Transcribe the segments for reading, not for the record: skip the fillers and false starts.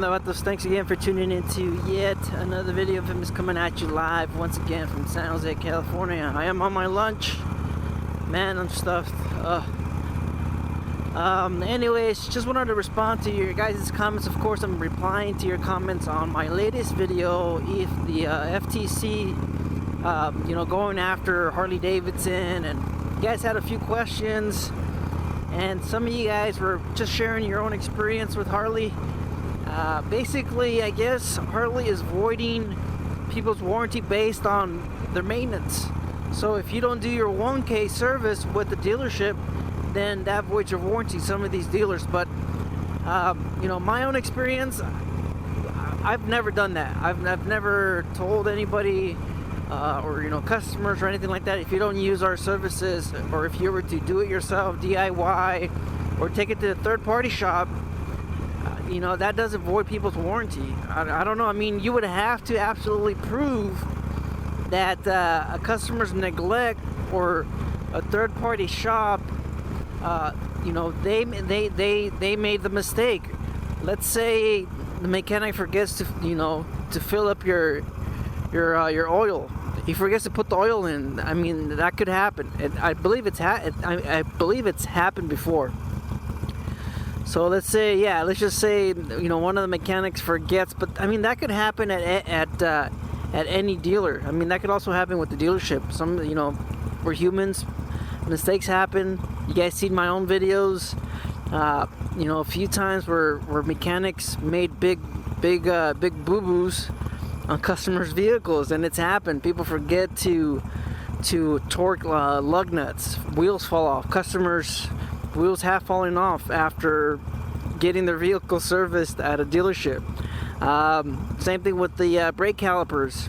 the Vatos. Thanks again for tuning into yet another video of him is coming at you live once again from San Jose, California. I am on my lunch. Man, I'm stuffed. Anyways, just wanted to respond to your guys' comments. Of course, I'm replying to your comments on my latest video, if the FTC, going after Harley Davidson, and you guys had a few questions, and some of you guys were just sharing your own experience with Harley. Basically, I guess Harley is voiding people's warranty based on their maintenance. So if you don't do your 1K service with the dealership, then that voids your warranty, some of these dealers. But my own experience, I've never done that. I've never told anybody or customers or anything like that, if you don't use our services, or if you were to do it yourself, DIY, or take it to a third-party shop, that doesn't void people's warranty. I don't know. I mean, you would have to absolutely prove that a customer's neglect or a third-party shop, they made the mistake. Let's say the mechanic forgets to to fill up your oil. He forgets to put the oil in. I mean, that could happen. I believe it's happened before. So let's just say one of the mechanics forgets, but I mean that could happen at any dealer. I mean that could also happen with the dealership. We're humans. Mistakes happen. You guys seen my own videos. A few times where mechanics made big boo-boos on customers' vehicles, and it's happened. People forget to torque lug nuts. Wheels fall off. Customers' wheels have fallen off after getting their vehicle serviced at a dealership. Same thing with the brake calipers.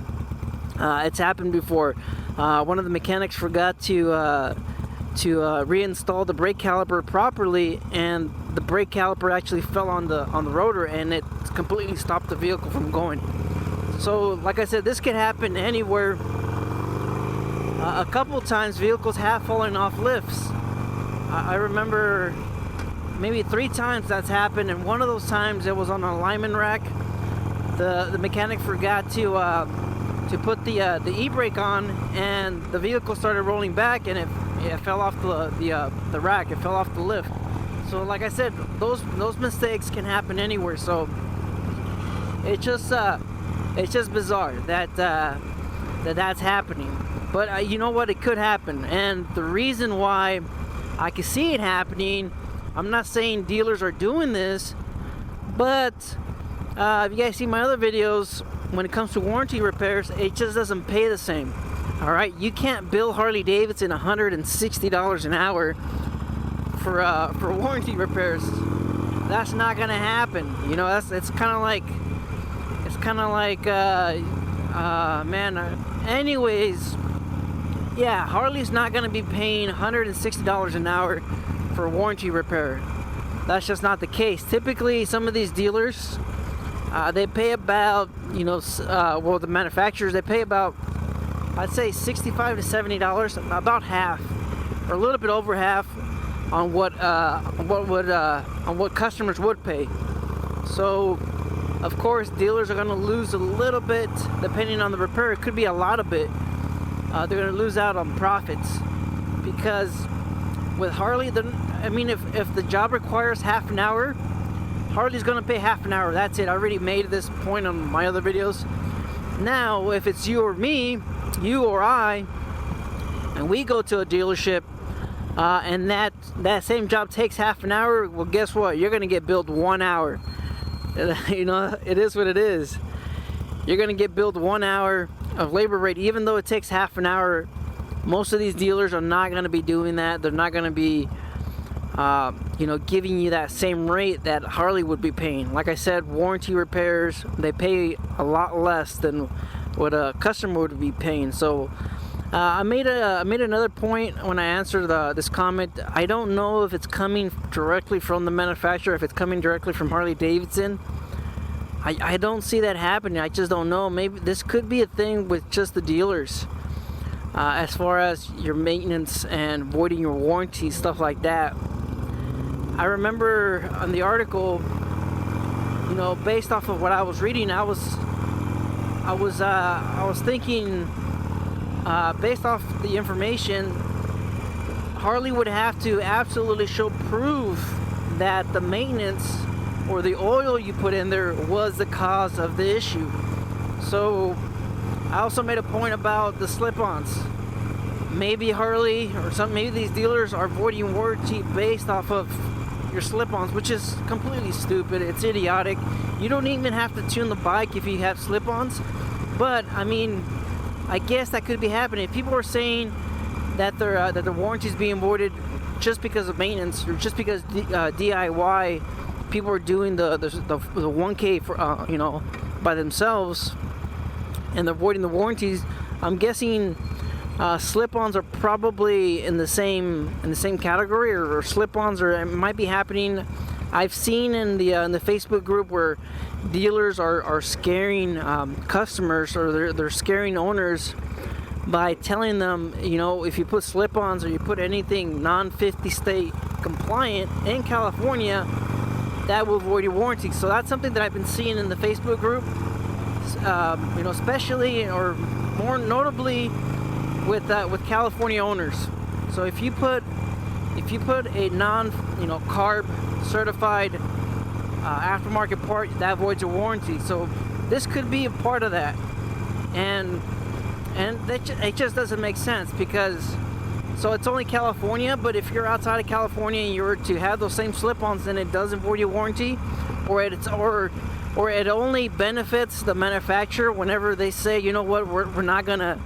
It's happened before. One of the mechanics forgot to reinstall the brake caliper properly, and the brake caliper actually fell on the rotor, and it completely stopped the vehicle from going. So like I said, this can happen anywhere. A couple times vehicles have fallen off lifts. I remember maybe 3 times that's happened, and one of those times it was on an alignment rack. The mechanic forgot to put the e-brake on, and the vehicle started rolling back, and it fell off the rack. It fell off the lift. So like I said, those mistakes can happen anywhere. So it's just bizarre that's happening. But you know what? It could happen, and the reason why I can see it happening, I'm not saying dealers are doing this, but if you guys see my other videos, when it comes to warranty repairs, it just doesn't pay the same. Alright, you can't bill Harley Davidson $160 an hour for warranty repairs. That's not gonna happen. It's kind of like anyways, yeah, Harley's not gonna be paying $160 an hour for warranty repair. That's just not the case. Typically, some of these dealers, they pay about, the manufacturers, they pay about, I'd say $65 to $70, about half, or a little bit over half, on what customers would pay. So, of course, dealers are going to lose a little bit depending on the repair. It could be a lot of it. They're going to lose out on profits, because with Harley, if the job requires half an hour, Harley's going to pay half an hour. That's it. I already made this point on my other videos. Now, if it's you or me, you or I, and we go to a dealership, and that same job takes half an hour, well, guess what? You're going to get billed 1 hour. It is what it is. You're going to get billed 1 hour of labor rate, even though it takes half an hour. Most of these dealers are not going to be doing that. They're not going to be giving you that same rate that Harley would be paying. Like I said, warranty repairs, they pay a lot less than what a customer would be paying. So I made another point when I answered this comment. I don't know if it's coming directly from the manufacturer, if it's coming directly from Harley Davidson. I don't see that happening. I just don't know. Maybe this could be a thing with just the dealers, as far as your maintenance and voiding your warranty, stuff like that. I remember on the article, you know, based off of what I was reading, I was thinking, based off the information, Harley would have to absolutely show proof that the maintenance or the oil you put in there was the cause of the issue. So I also made a point about the slip-ons. Maybe Harley or maybe these dealers are voiding warranty based off of your slip-ons, which is completely stupid. It's idiotic. You don't even have to tune the bike if you have slip-ons. But I mean, I guess that could be happening. If people are saying that their warranty is being voided just because of maintenance, or just because DIY people are doing the 1K for you know, by themselves, and they're voiding the warranties, I'm guessing slip-ons are probably in the same category, or slip-ons, or it might be happening. I've seen in the Facebook group where dealers are scaring customers, or they're scaring owners by telling them, you know, if you put slip-ons or you put anything non-50 state compliant in California, that will void your warranty. So that's something that I've been seeing in the Facebook group, you know, especially or more notably with California owners. So if you put a non, you know, carb certified aftermarket part, that voids a warranty. So this could be a part of that, and it just doesn't make sense, because so it's only California, but if you're outside of California and you were to have those same slip-ons, then it doesn't void your warranty, or it only benefits the manufacturer whenever they say, you know what, we're not gonna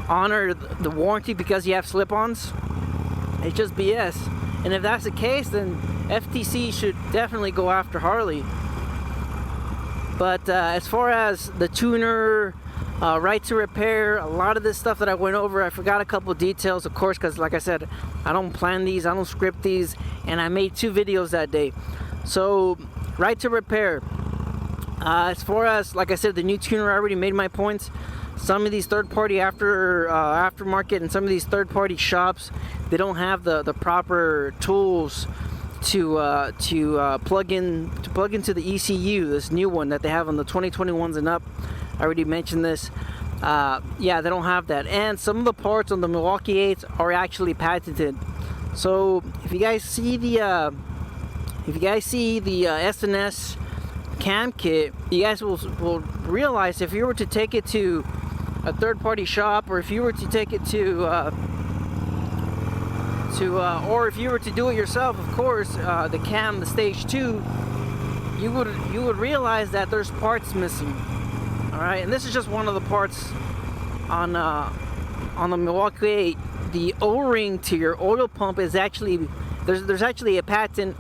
honor the warranty because you have slip-ons. It's just BS. And if that's the case, then FTC should definitely go after Harley. But as far as the tuner, right to repair, a lot of this stuff that I went over, I forgot a couple details, of course, because like I said, I don't plan these, I don't script these, and I made 2 videos that day. So right to repair, as far as, like I said, the new tuner, I already made my points. Some of these third-party aftermarket and some of these third-party shops, they don't have the proper tools to plug into the ECU, this new one that they have on the 2021s and up. I already mentioned this. Yeah, they don't have that, and some of the parts on the Milwaukee 8s are actually patented. So if you guys see the SNS cam kit, you guys will realize, if you were to take it to a third-party shop, or if you were to take it or if you were to do it yourself, of course, the stage 2, you would realize that there's parts missing. All right, and this is just one of the parts on the Milwaukee 8. The O-ring to your oil pump is actually, there's actually a patent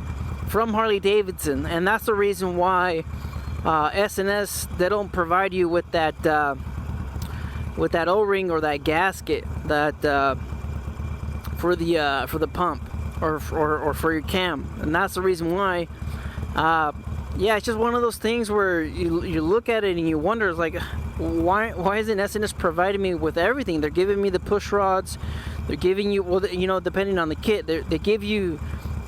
from Harley Davidson, and that's the reason why SNS, they don't provide you with that O-ring or that gasket that for the pump or for your cam, and that's the reason why. Yeah, it's just one of those things where you look at it and you wonder, like, why isn't SNS providing me with everything? They're giving me the push rods, they're giving you, well, you know, depending on the kit, they give you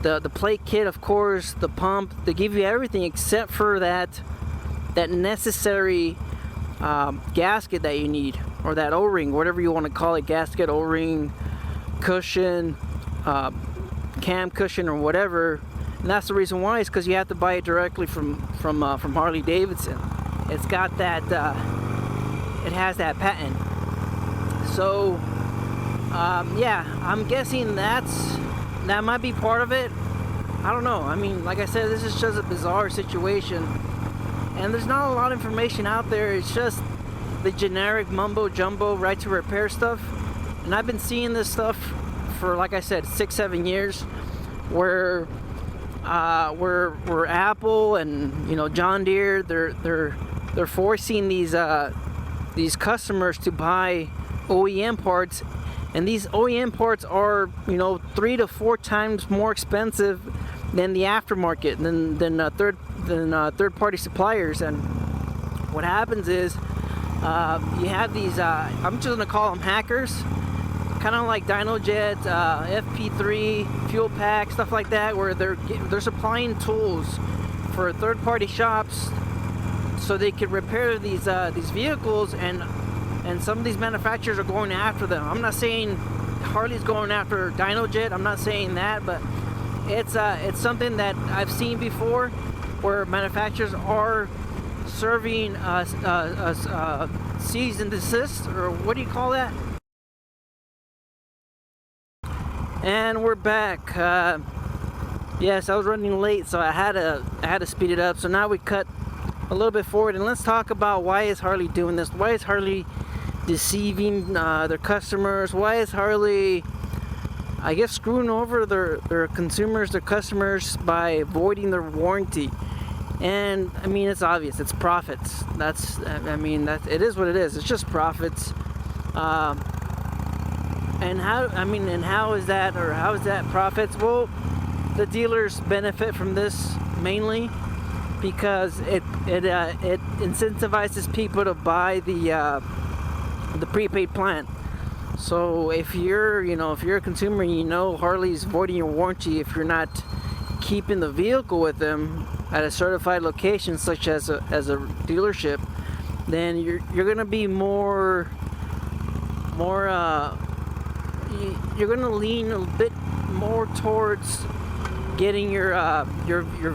the plate kit, of course, the pump, they give you everything except for that necessary gasket that you need, or that O-ring, whatever you want to call it, gasket, O-ring, cushion, cam cushion, or whatever. And that's the reason why, is because you have to buy it directly from Harley Davidson. It's got that, it has that patent. So yeah, I'm guessing that might be part of it. I don't know. I mean, like I said, this is just a bizarre situation, and there's not a lot of information out there. It's just the generic mumbo jumbo right to repair stuff. And I've been seeing this stuff for, like I said, 6-7 years, where Apple and, you know, John Deere, they're forcing these customers to buy OEM parts, and these OEM parts are, you know, 3 to 4 times more expensive than the aftermarket, than third-party suppliers. And what happens is, you have these, I'm just gonna call them hackers, kind of like DynoJet, FP3, fuel pack, stuff like that, where they're supplying tools for third-party shops so they can repair these vehicles, and some of these manufacturers are going after them. I'm not saying Harley's going after DynoJet, I'm not saying that, but it's something that I've seen before, where manufacturers are serving cease and desist, or what do you call that? And we're back. Yes, I was running late, so I had to speed it up. So now we cut a little bit forward, and let's talk about why is Harley doing this? Why is Harley deceiving their customers? Why is Harley, I guess, screwing over their consumers, their customers, by avoiding their warranty? And I mean, it's obvious, it's profits. It is what it is. It's just profits. And how is that profits? Well, the dealers benefit from this mainly because it incentivizes people to buy the prepaid plan. So if you're a consumer and you know Harley's voiding your warranty if you're not keeping the vehicle with them at a certified location, such as a dealership, then you're gonna be you're gonna lean a bit more towards getting your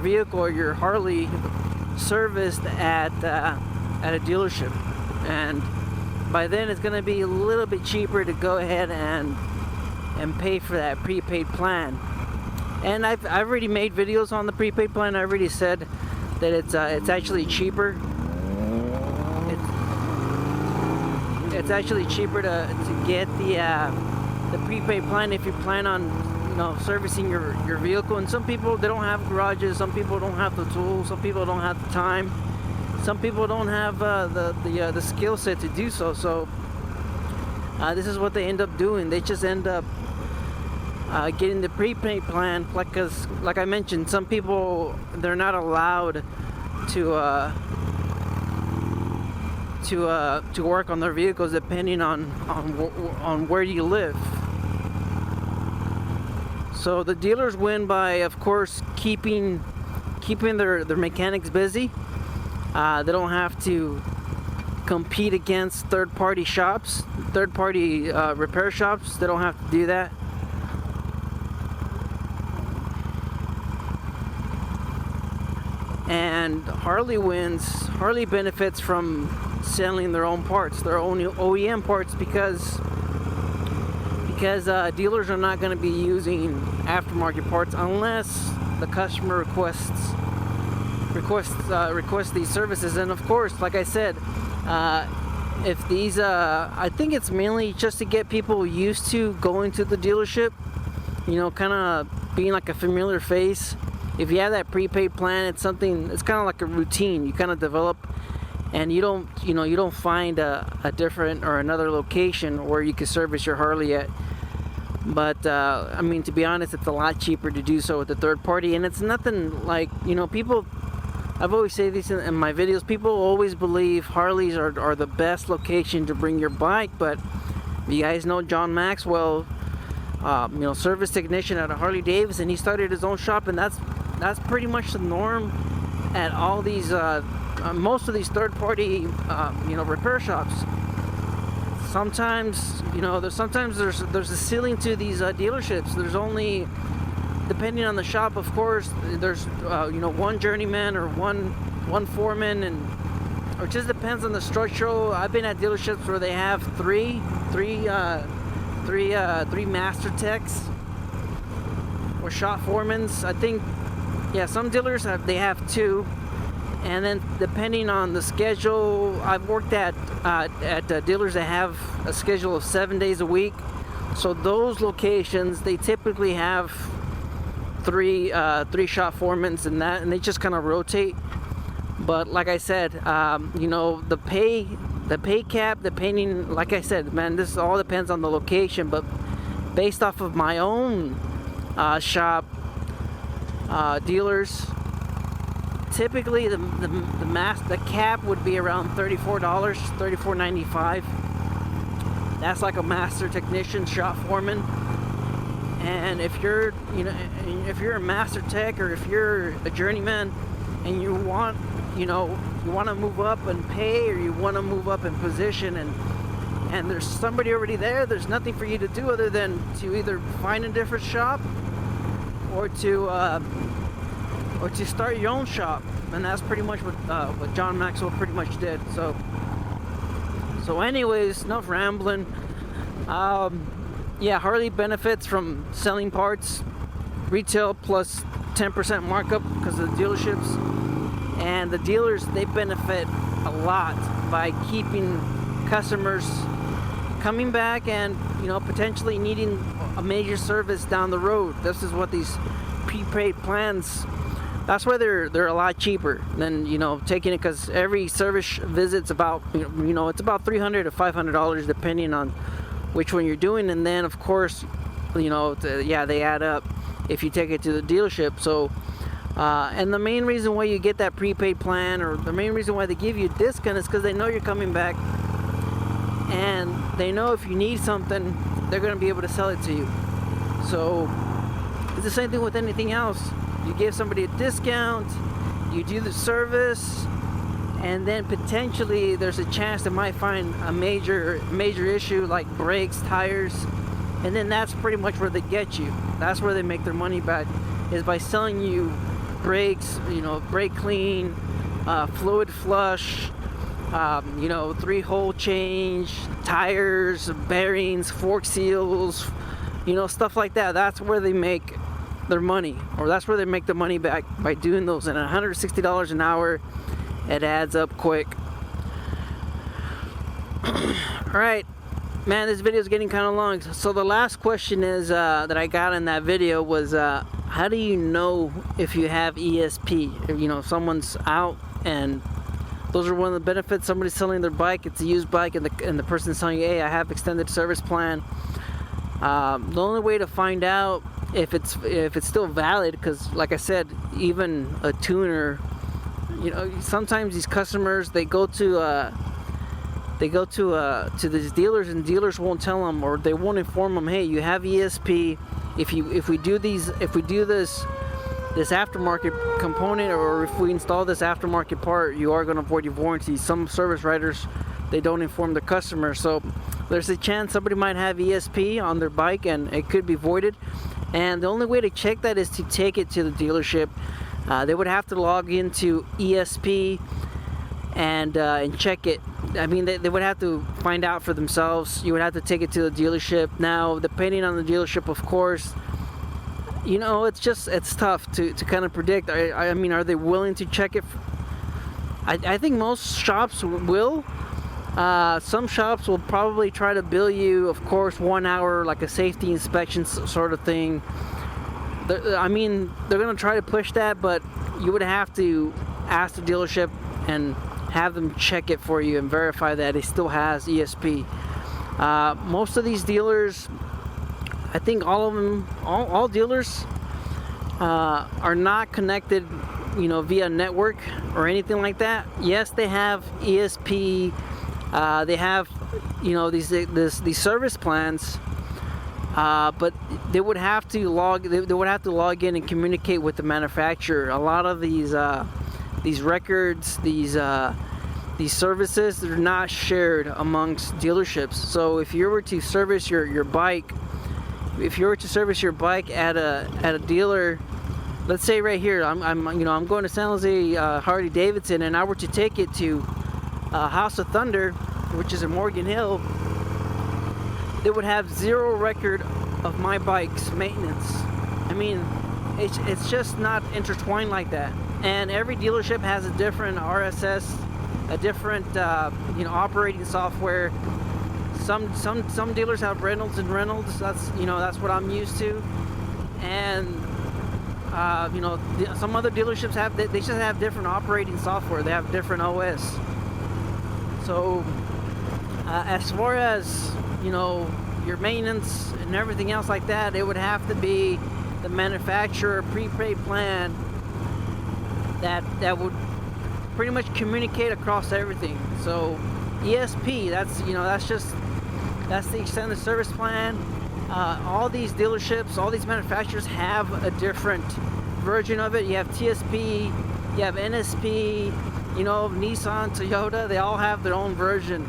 vehicle or your Harley serviced at a dealership, and by then it's gonna be a little bit cheaper to go ahead and pay for that prepaid plan. And I've already made videos on the prepaid plan. I already said that it's actually cheaper. It's actually cheaper to get the prepaid plan if you plan on servicing your vehicle. And some people, they don't have garages. Some people don't have the tools. Some people don't have the time. Some people don't have the skill set to do so. So this is what they end up doing. They just end up getting the prepaid plan, because like I mentioned, some people, they're not allowed to work on their vehicles depending on where you live. So the dealers win by, of course, keeping their mechanics busy. They don't have to compete against third-party shops, third-party repair shops. They don't have to do that. And Harley wins. Harley benefits from selling their own parts, their own OEM parts, because dealers are not going to be using aftermarket parts unless the customer requests these services. And of course, like I said, if these I think it's mainly just to get people used to going to the dealership, kind of being like a familiar face. If you have that prepaid plan, it's kind of like a routine you kind of develop, and you don't find a different or another location where you can service your Harley at. But to be honest, it's a lot cheaper to do so with the third party, and it's nothing like, people, I've always said this in my videos, people always believe Harleys are the best location to bring your bike. But you guys know John Maxwell, service technician at a Harley Davidson. He started his own shop, and that's pretty much the norm at all these most of these third-party repair shops. Sometimes there's a ceiling to these dealerships. There's only, depending on the shop, of course, there's one journeyman or one foreman, or it just depends on the structural. I've been at dealerships where they have three master techs or shop foremans. I think, yeah, some dealers have two, and then depending on the schedule, I've worked at dealers that have a schedule of 7 days a week. So those locations, they typically have three shop foremans and they just kind of rotate. But like I said, the pay cap, depending, like I said, man, this all depends on the location. But based off of my own shop dealers, typically the cap would be around $34, $34.95. That's like a master technician, shop foreman. And if you're a master tech, or if you're a journeyman, and you want, you want to move up and pay, or you want to move up in position, and there's somebody already there, there's nothing for you to do other than to either find a different shop or to start your own shop. And that's pretty much what John Maxwell pretty much did. So anyways, enough rambling. Yeah, Harley benefits from selling parts, retail plus 10% markup because of the dealerships, and the dealers, they benefit a lot by keeping customers coming back and potentially needing a major service down the road. This is what these prepaid plans, that's why they're a lot cheaper than taking it, because every service visit's about it's about $300 to $500 depending on which one you're doing, and then of course they add up if you take it to the dealership. So and the main reason why you get that prepaid plan, or the main reason why they give you a discount, is because they know you're coming back, and they know if you need something, they're going to be able to sell it to you. So it's the same thing with anything else. You give somebody a discount, you do the service, and then potentially there's a chance they might find a major issue like brakes, tires, and then that's pretty much where they get you. That's where they make their money back, is by selling you brakes, brake clean, fluid flush, 3-hole change, tires, bearings, fork seals, stuff like that. That's where they make their money, or that's where they make the money back, by doing those. And $160 an hour, it adds up quick. Alright, man, this video is getting kind of long. So the last question is that I got in that video was, how do you know if you have ESP? If someone's out, and those are one of the benefits. Somebody's selling their bike, it's a used bike, and the person's telling you, hey, I have extended service plan. The only way to find out if it's still valid, because like I said, even a tuner, sometimes these customers, they go to these dealers, and dealers won't tell them, or they won't inform them, hey, you have ESP. If we do this aftermarket component, or if we install this aftermarket part, you are going to void your warranty. Some service writers, they don't inform the customer, so there's a chance somebody might have ESP on their bike and it could be voided. And the only way to check that is to take it to the dealership. They would have to log into ESP and check it. I mean, they would have to find out for themselves. You would have to take it to the dealership. Now, depending on the dealership, of course, it's tough to kind of predict. I mean, are they willing to check it? I think most shops will. Some shops will probably try to bill you, of course, 1 hour, like a safety inspection sort of thing. I mean, they're going to try to push that, but you would have to ask the dealership and have them check it for you and verify that it still has ESP. Most of these dealers, I think all of them, all dealers are not connected, via network or anything like that. Yes, they have ESP. They have, these service plans, but they would have to log in and communicate with the manufacturer. A lot of these records, these services, they're not shared amongst dealerships. So if you were to service your bike, at a dealer, let's say right here, I'm going to San Jose Harley Davidson, and I were to take it to House of Thunder, which is in Morgan Hill, they would have zero record of my bike's maintenance. I mean, it's just not intertwined like that. And every dealership has a different RSS, a different operating software. Some dealers have Reynolds and Reynolds. That's what I'm used to. And some other dealerships they just have different operating software. They have different OS. So as far as your maintenance and everything else like that, it would have to be the manufacturer prepaid plan that would pretty much communicate across everything. So ESP, that's the extended service plan. All these dealerships, all these manufacturers have a different version of it. You have TSP, you you have NSP, you know, Nissan, Toyota, they all have their own version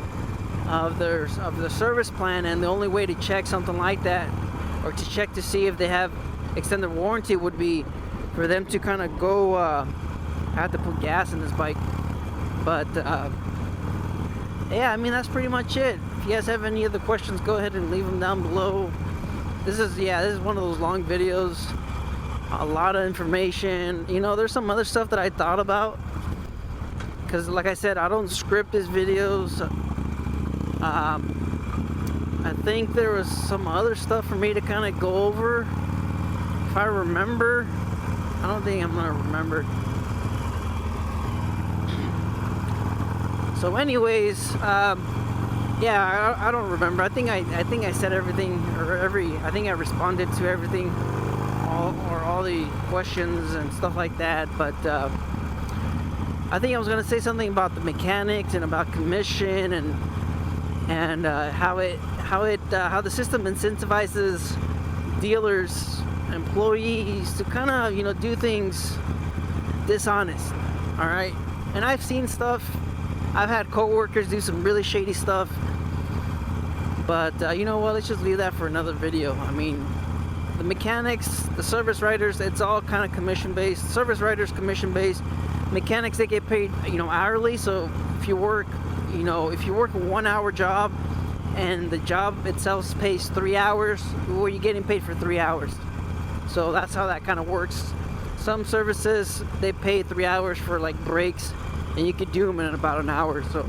of the service plan, and the only way to check something like that, or to check to see if they have extended warranty, would be for them to kind of go, I have to put gas in this bike, but yeah, I mean, that's pretty much it. If you guys have any other questions, go ahead and leave them down below. This is one of those long videos, a lot of information. You know, there's some other stuff that I thought about, because like I said, I don't script these videos. I think there was some other stuff for me to kind of go over, if I remember. I don't think I'm gonna remember. So anyways, yeah, I don't remember. I think I said everything, or I think I responded to everything, all the questions and stuff like that. But I think I was gonna say something about the mechanics and about commission and how the system incentivizes dealers, employees to kind of, you know, do things dishonest. All right, and I've seen stuff. I've had co-workers do some really shady stuff, but you know what, let's just leave that for another video. I mean, the mechanics, the service writers, it's all kind of commission based. Service writers commission based. Mechanics, they get paid, you know, hourly. So if you work, you know, if you work a 1 hour job and the job itself pays 3 hours, well, you're getting paid for 3 hours. So that's how that kind of works. Some services, they pay 3 hours for like breaks, and you could do them in about an hour. So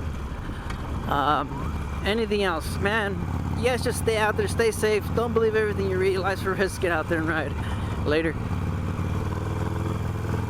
anything else, man, yes, just stay out there, stay safe, don't believe everything you read, life's for risk, get out there and ride. Later.